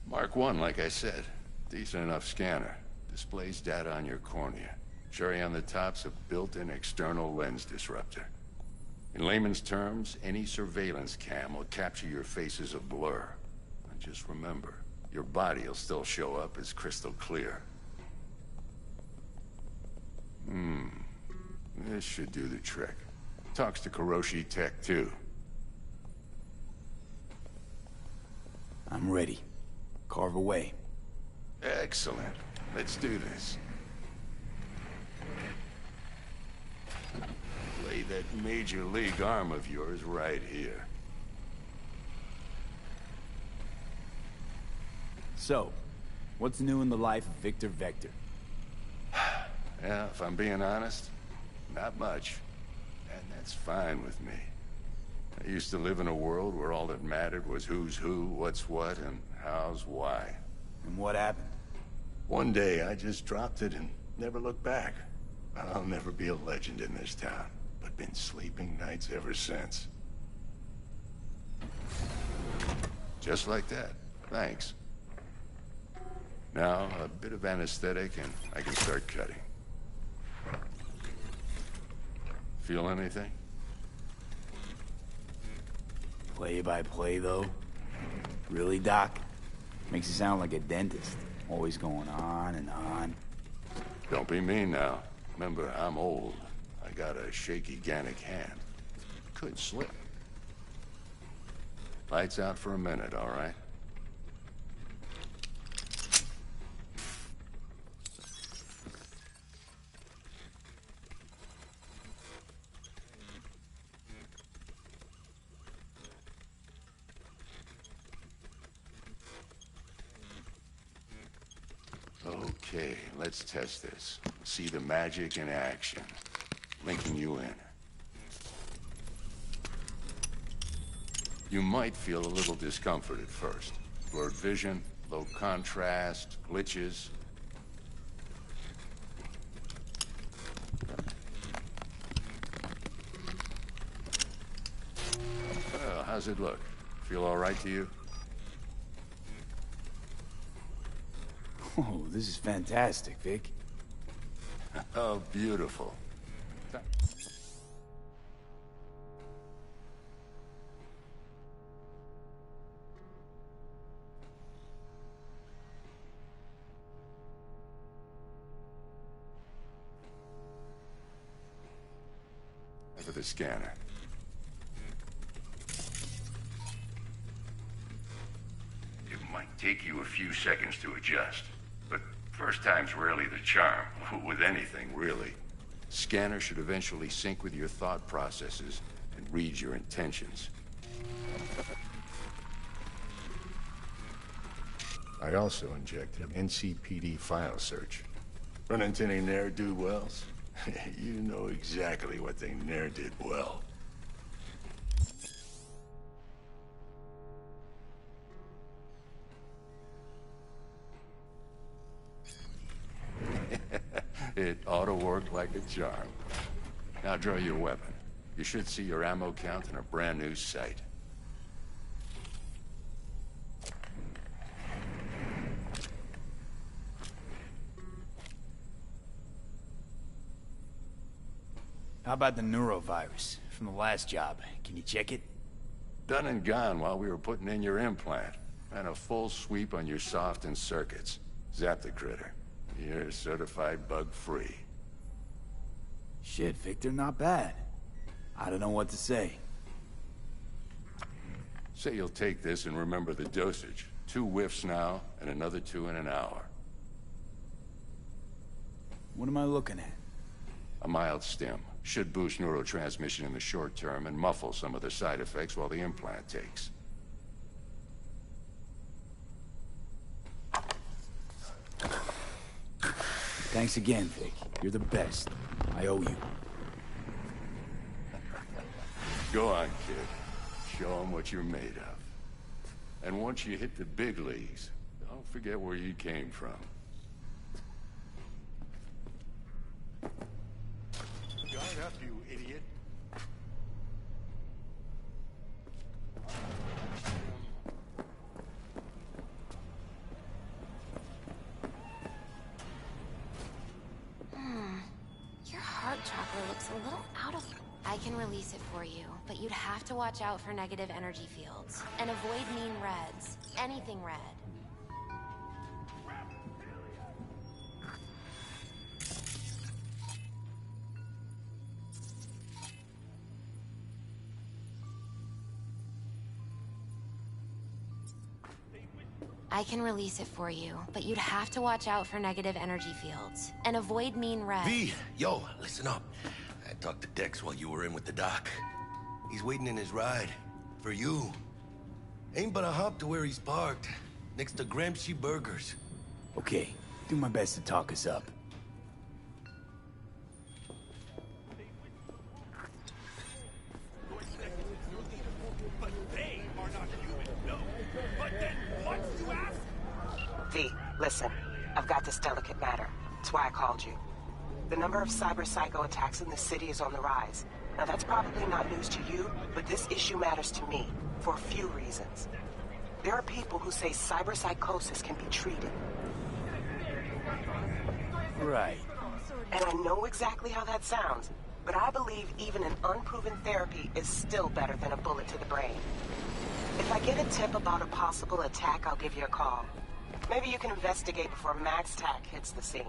Mark 1, like I said. Decent enough scanner. Displays data on your cornea. Cherry on the top's a built-in external lens disruptor. In layman's terms, any surveillance cam will capture your face as a blur. And just remember, your body will still show up as crystal clear. This should do the trick. Talks to Kuroshi Tech, too. I'm ready. Carve away. Excellent. Let's do this. Lay that major league arm of yours right here. So, what's new in the life of Victor Vector? Yeah, if I'm being honest, not much. And that's fine with me. I used to live in a world where all that mattered was who's who, what's what, and how's why. And what happened? One day, I just dropped it and never looked back. I'll never be a legend in this town, but been sleeping nights ever since. Just like that. Thanks. Now, a bit of anesthetic and I can start cutting. Feel anything? Play by play, though? Really, Doc? Makes you sound like a dentist. Always going on and on. Don't be mean now. Remember, I'm old. I got a shaky Gannic hand. Could slip. Lights out for a minute, all right? Okay, let's test this. See the magic in action. Linking you in. You might feel a little discomfort at first. Blurred vision, low contrast, glitches. Well, how's it look? Feel all right to you? Oh, this is fantastic, Vic. Oh, beautiful. For the scanner. It might take you a few seconds to adjust, but first time's rarely the charm, with anything, really. Scanner should eventually sync with your thought processes and read your intentions. I also injected an NCPD file search. Run into any ne'er-do-wells? You know exactly what they ne'er did well. It ought to work like a charm. Now draw your weapon. You should see your ammo count in a brand new sight. How about the neurovirus from the last job? Can you check it? Done and gone while we were putting in your implant. And a full sweep on your soft and circuits. Zap the critter. You're certified bug-free. Shit, Victor, not bad. I don't know what to say. Say you'll take this and remember the dosage. 2 whiffs now, and another 2 in an hour. What am I looking at? A mild stim. Should boost neurotransmission in the short term and muffle some of the side effects while the implant takes. Thanks again, Vic. You're the best. I owe you. Go on, kid. Show them what you're made of. And once you hit the big leagues, don't forget where you came from. Guard up, you idiot. bug chopper looks a little out of... I can release it for you, but you'd have to watch out for negative energy fields. And avoid mean reds. Anything red. I can release it for you, but you'd have to watch out for negative energy fields. And avoid mean red. V, yo, listen up. I talked to Dex while you were in with the doc. He's waiting in his ride. For you. Ain't but a hop to where he's parked. Next to Gramsci Burgers. Okay, do my best to talk us up. But they are not human, no. But then what, you ask? V, listen. I've got this delicate matter. That's why I called you. The number of cyber-psycho attacks in the city is on the rise. Now that's probably not news to you, but this issue matters to me, for a few reasons. There are people who say cyberpsychosis can be treated. Right. And I know exactly how that sounds, but I believe even an unproven therapy is still better than a bullet to the brain. If I get a tip about a possible attack, I'll give you a call. Maybe you can investigate before MaxTac hits the scene.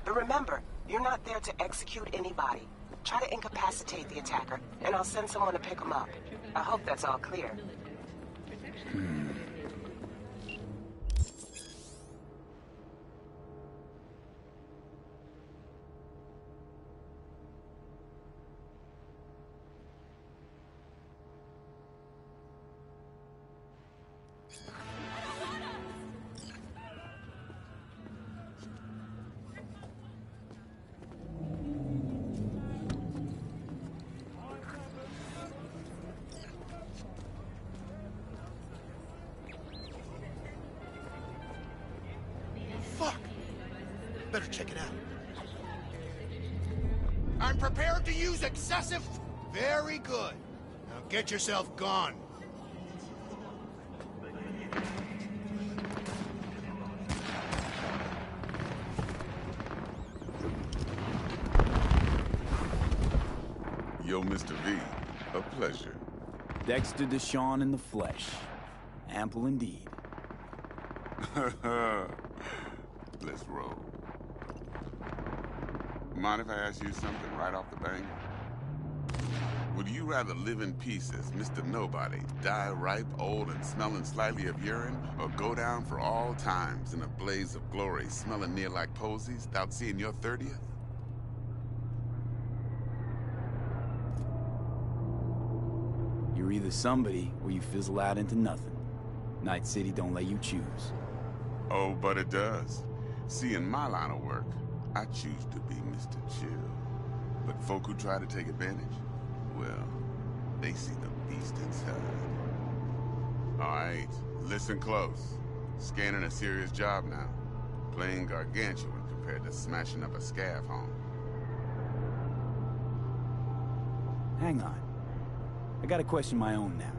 But remember, you're not there to execute anybody. Try to incapacitate the attacker, and I'll send someone to pick him up. I hope that's all clear. Fuck! Better check it out. I'm prepared to use excessive... Very good. Now get yourself gone. Yo, Mr. V, a pleasure. Dexter Deshawn in the flesh. Ample indeed. Let's roll. Mind if I ask you something right off the bank? Would you rather live in peace as Mr. Nobody, die ripe, old, and smelling slightly of urine, or go down for all times in a blaze of glory, smelling near like posies, without seeing your 30th? You're either somebody, or you fizzle out into nothing. Night City don't let you choose. Oh, but it does. See, in my line of work, I choose to be Mr. Chill. But folk who try to take advantage, well, they see the beast inside. All right, listen close. Scanning a serious job now. Playing gargantuan compared to smashing up a scav home. Hang on. I gotta question my own now.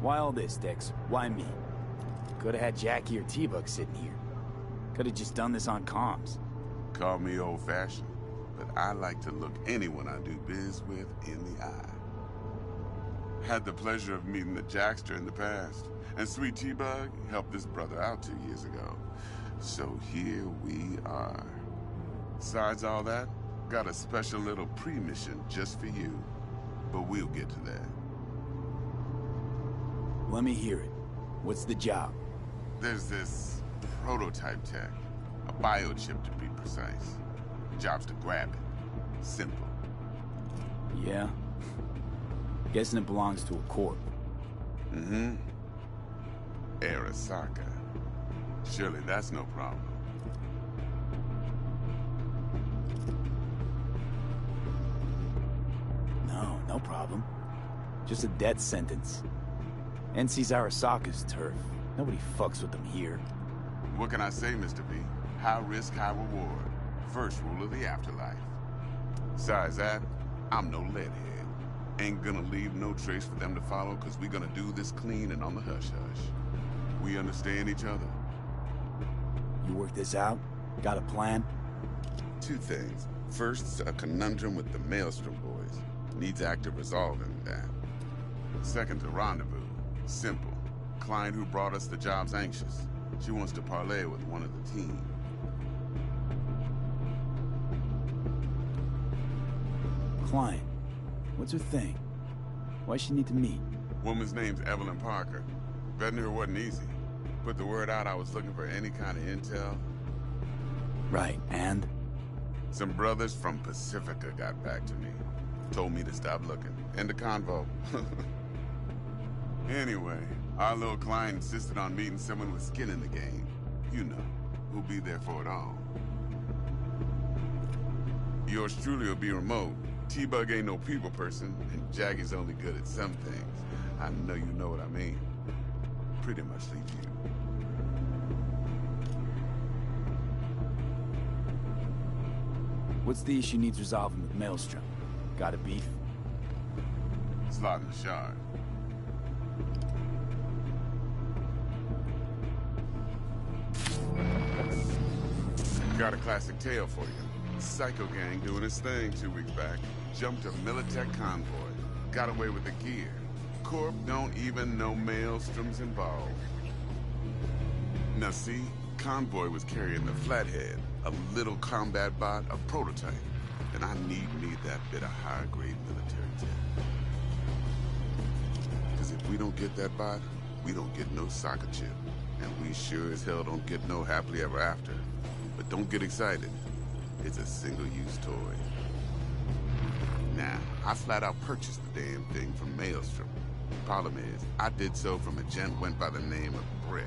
Why all this, Dex? Why me? Could've had Jackie or T-Bug sitting here. Could've just done this on comms. Call me old-fashioned, but I like to look anyone I do biz with in the eye. Had the pleasure of meeting the Jackster in the past, and Sweet T-Bug helped this brother out 2 years ago. So here we are. Besides all that, got a special little pre-mission just for you. But we'll get to that. Let me hear it. What's the job? There's this prototype tech. A biochip, to be precise. Job's to grab it. Simple. Yeah? Guessing it belongs to a corp. Mm-hmm. Arasaka. Surely that's no problem. No problem. Just a death sentence. NC's Arasaka's turf. Nobody fucks with them here. What can I say, Mr. B? High risk, high reward. First rule of the afterlife. Besides that, I'm no leadhead. Ain't gonna leave no trace for them to follow, cause we gonna do this clean and on the hush-hush. We understand each other. You work this out? Got a plan? 2 things. First's a conundrum with the Maelstrom boys. Needs active resolving that. Second's a rendezvous. Simple. Client who brought us the job's anxious. She wants to parlay with one of the team. Client. What's her thing? Why she need to meet? Woman's name's Evelyn Parker. Vetting her wasn't easy. Put the word out I was looking for any kind of intel. Right, and? Some brothers from Pacifica got back to me. Told me to stop looking. End of convo. Anyway, our little client insisted on meeting someone with skin in the game. You know, who'll be there for it all. Yours truly will be remote. T-Bug ain't no people person, and Jaggie's only good at some things. I know you know what I mean. Pretty much leave you. What's the issue needs resolving with Maelstrom? Got a beef? Slot in the shard. Got a classic tale for you. Psycho gang doing his thing 2 weeks back. Jumped a Militech convoy. Got away with the gear. Corp don't even know Maelstrom's involved. Now see, convoy was carrying the Flathead, a little combat bot, a prototype. And I need that bit of high-grade military tech. Because if we don't get that bot, we don't get no soccer chip. And we sure as hell don't get no happily ever after. But don't get excited. It's a single-use toy. Now, I flat out purchased the damn thing from Maelstrom. Problem is, I did so from a gent went by the name of Brick.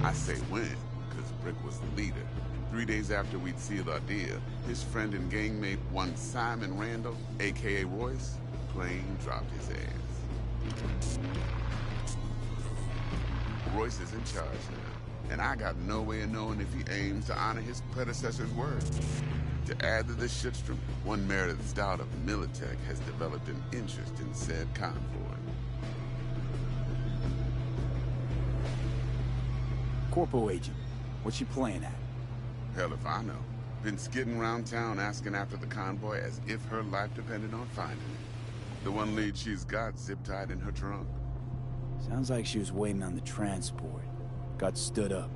I say when, because Brick was the leader. 3 days after we'd sealed our deal, his friend and gangmate, one Simon Randall, a.k.a. Royce, plain dropped his ass. Royce is in charge now, and I got no way of knowing if he aims to honor his predecessor's word. To add to this shitstrom, one Meredith Stout of Militech has developed an interest in said convoy. Corpo agent, what's she playing at? Hell if I know. Been skidding around town asking after the convoy as if her life depended on finding it. The one lead she's got zip-tied in her trunk. Sounds like she was waiting on the transport. Got stood up.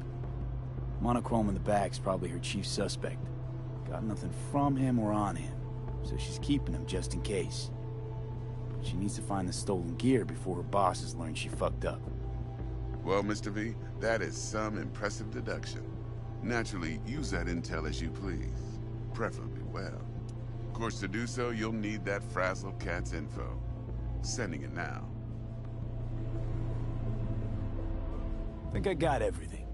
Monochrome in the back's probably her chief suspect. Got nothing from him or on him, so she's keeping him just in case. But she needs to find the stolen gear before her bosses learn she fucked up. Well, Mr. V, that is some impressive deduction. Naturally, use that intel as you please. Preferably well. Of course, to do so, you'll need that Frazzle Cat's info. Sending it now. Think I got everything.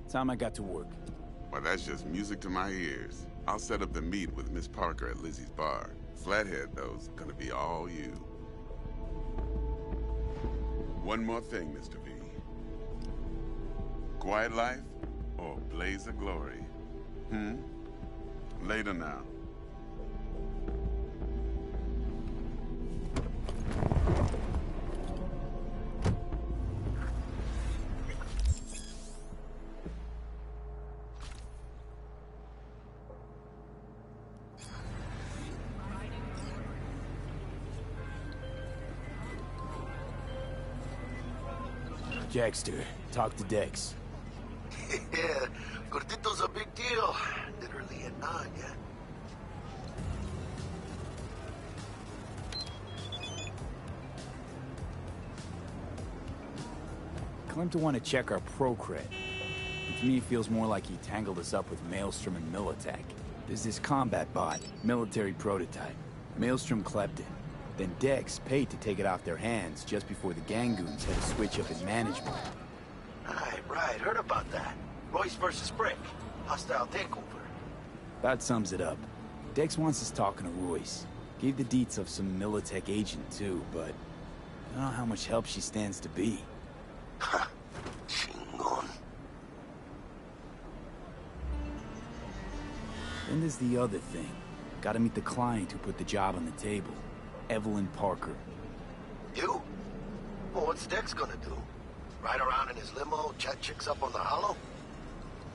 Time I got to work. Well, that's just music to my ears. I'll set up the meet with Miss Parker at Lizzie's bar. Flathead, though's gonna be all you. One more thing, Mr. V. Quiet life or blaze of glory? Later now. Jackster, talk to Dex. Yeah, Gordito's a big deal. Literally a nod, yeah. Claimed to want to check our pro cred. But to me, it feels more like he tangled us up with Maelstrom and Militech. There's this combat bot, military prototype. Maelstrom clept it. Then Dex paid to take it off their hands just before the Gangoons had to switch up in management. Right, heard about that. Royce versus Brick. Hostile takeover. That sums it up. Dex wants us talking to Royce. Gave the deets of some Militech agent too, but I don't know how much help she stands to be. Chingon. Then there's the other thing. Gotta meet the client who put the job on the table. Evelyn Parker. You? Well, what's Dex gonna do? Ride around in his limo, chat chicks up on the hollow?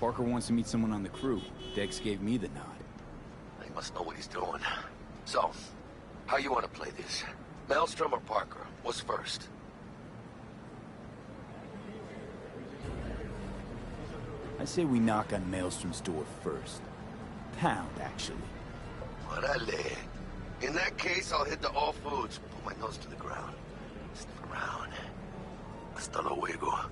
Parker wants to meet someone on the crew. Dex gave me the nod. He must know what he's doing. So, how you want to play this? Maelstrom or Parker? What's first? I say we knock on Maelstrom's door first. Pound, actually. Orale. In that case, I'll hit the all foods. Put my nose to the ground. Sniff around. Hasta luego.